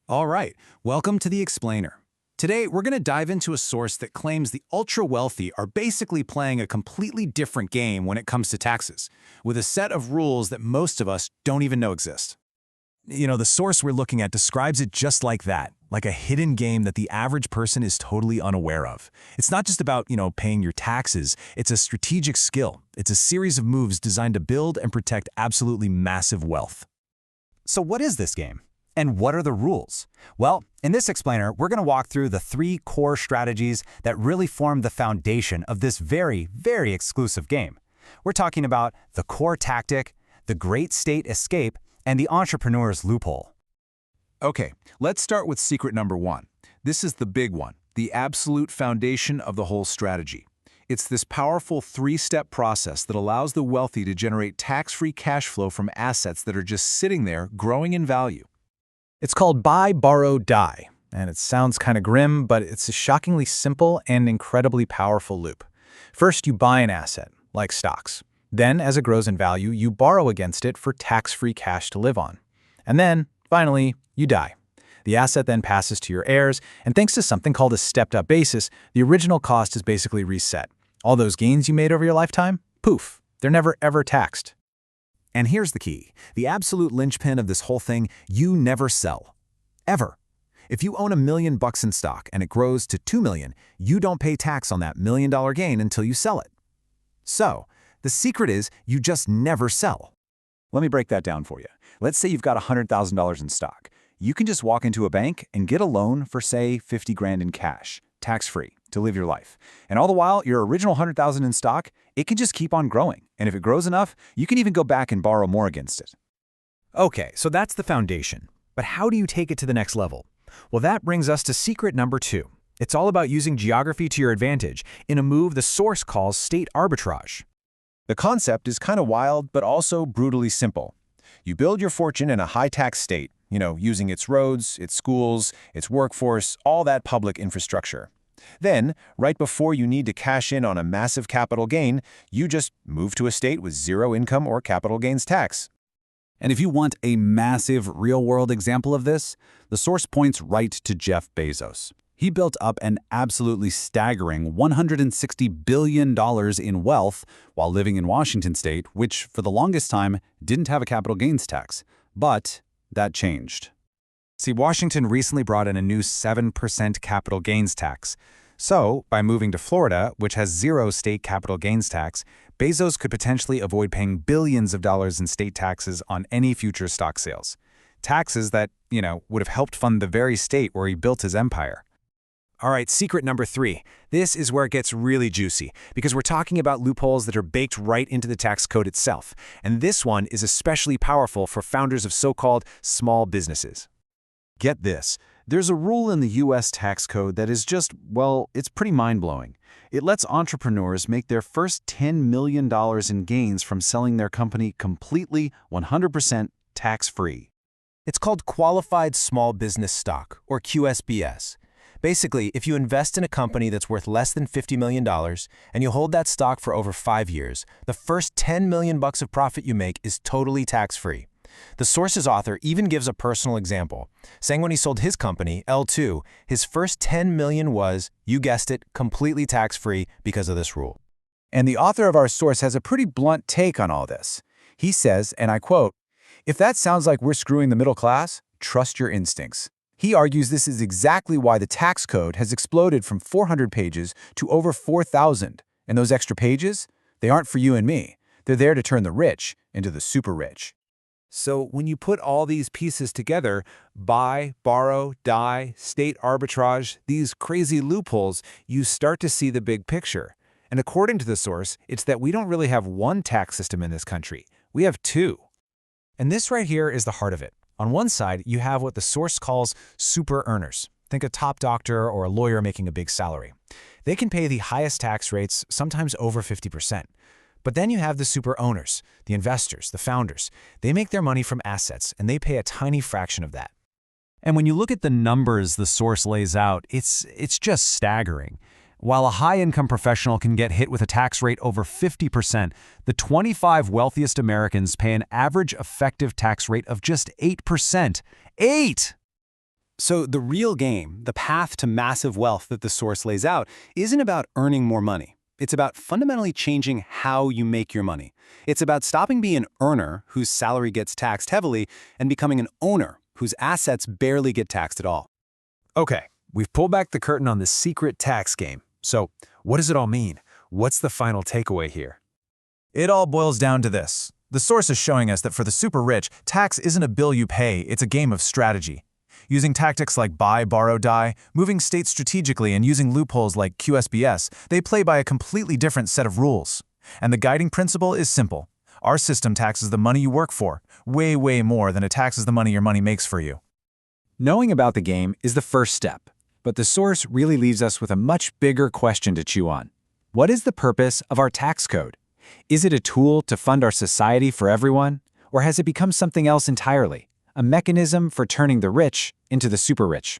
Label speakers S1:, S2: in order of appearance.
S1: All right, welcome to The Explainer. Today, we're going to dive into a source that claims the ultra-wealthy are basically playing a completely different game when it comes to taxes, with a set of rules that most of us don't even know exist.
S2: The source we're looking at describes it just like that, like a hidden game that the average person is totally unaware of. It's not just about, paying your taxes. It's a strategic skill. It's a series of moves designed to build and protect absolutely massive wealth.
S3: So what is this game? And what are the rules? Well, in this explainer, we're going to walk through the 3 core strategies that really form the foundation of this very, very exclusive game. We're talking about the core tactic, the great state escape, and the entrepreneur's loophole.
S1: Okay, let's start with secret number 1. This is the big one, the absolute foundation of the whole strategy. It's this powerful 3-step process that allows the wealthy to generate tax-free cash flow from assets that are just sitting there growing in value.
S4: It's called buy, borrow, die, and it sounds kind of grim, but it's a shockingly simple and incredibly powerful loop. First, you buy an asset, like stocks. Then, as it grows in value, you borrow against it for tax-free cash to live on. And then, finally, you die. The asset then passes to your heirs, and thanks to something called a stepped-up basis, the original cost is basically reset. All those gains you made over your lifetime, poof, they're never ever taxed.
S2: And here's the key, the absolute linchpin of this whole thing: you never sell. Ever. If you own $1 million in stock and it grows to $2 million, you don't pay tax on that $1 million gain until you sell it. So, the secret is you just never sell.
S3: Let me break that down for you. Let's say you've got $100,000 in stock. You can just walk into a bank and get a loan for, say, 50 grand in cash, tax-free, to live your life. And all the while, your original 100,000 in stock, it can just keep on growing. And if it grows enough, you can even go back and borrow more against it.
S4: Okay, so that's the foundation. But how do you take it to the next level? Well, that brings us to secret number 2. It's all about using geography to your advantage in a move the source calls state arbitrage.
S5: The concept is kind of wild, but also brutally simple. You build your fortune in a high-tax state, using its roads, its schools, its workforce, all that public infrastructure. Then, right before you need to cash in on a massive capital gain, you just move to a state with zero income or capital gains tax.
S3: And if you want a massive real-world example of this, the source points right to Jeff Bezos. He built up an absolutely staggering $160 billion in wealth while living in Washington state, which for the longest time didn't have a capital gains tax. But that changed.
S4: See, Washington recently brought in a new 7% capital gains tax. So, by moving to Florida, which has 0 state capital gains tax, Bezos could potentially avoid paying billions of dollars in state taxes on any future stock sales. Taxes that, would have helped fund the very state where he built his empire. All right, secret number 3. This is where it gets really juicy, because we're talking about loopholes that are baked right into the tax code itself. And this one is especially powerful for founders of so-called small businesses.
S2: Get this. There's a rule in the U.S. tax code that is just, it's pretty mind-blowing. It lets entrepreneurs make their first $10 million in gains from selling their company completely 100% tax-free.
S6: It's called Qualified Small Business Stock, or QSBS. Basically, if you invest in a company that's worth less than $50 million and you hold that stock for over 5 years, the first $10 million of profit you make is totally tax-free. The source's author even gives a personal example, saying when he sold his company, L2, his first $10 million was, you guessed it, completely tax-free because of this rule.
S3: And the author of our source has a pretty blunt take on all this. He says, and I quote, "If that sounds like we're screwing the middle class, trust your instincts." He argues this is exactly why the tax code has exploded from 400 pages to over 4,000. And those extra pages, they aren't for you and me. They're there to turn the rich into the super rich.
S4: So when you put all these pieces together, buy, borrow, die, state arbitrage, these crazy loopholes, you start to see the big picture. And according to the source, it's that we don't really have one tax system in this country. We have 2. And this right here is the heart of it. On one side, you have what the source calls super earners. Think a top doctor or a lawyer making a big salary. They can pay the highest tax rates, sometimes over 50%. But then you have the super owners, the investors, the founders. They make their money from assets, and they pay a tiny fraction of that.
S2: And when you look at the numbers the source lays out, it's just staggering. While a high-income professional can get hit with a tax rate over 50%, the 25 wealthiest Americans pay an average effective tax rate of just 8%. 8!
S3: So the real game, the path to massive wealth that the source lays out, isn't about earning more money. It's about fundamentally changing how you make your money. It's about stopping being an earner whose salary gets taxed heavily and becoming an owner whose assets barely get taxed at all.
S4: Okay, we've pulled back the curtain on the secret tax game. So, what does it all mean? What's the final takeaway here?
S1: It all boils down to this. The source is showing us that for the super rich, tax isn't a bill you pay, it's a game of strategy. Using tactics like buy, borrow, die, moving states strategically, and using loopholes like QSBS, they play by a completely different set of rules. And the guiding principle is simple. Our system taxes the money you work for, way, way more than it taxes the money your money makes for you.
S3: Knowing about the game is the first step, but the source really leaves us with a much bigger question to chew on. What is the purpose of our tax code? Is it a tool to fund our society for everyone, or has it become something else entirely? A mechanism for turning the rich into the super rich?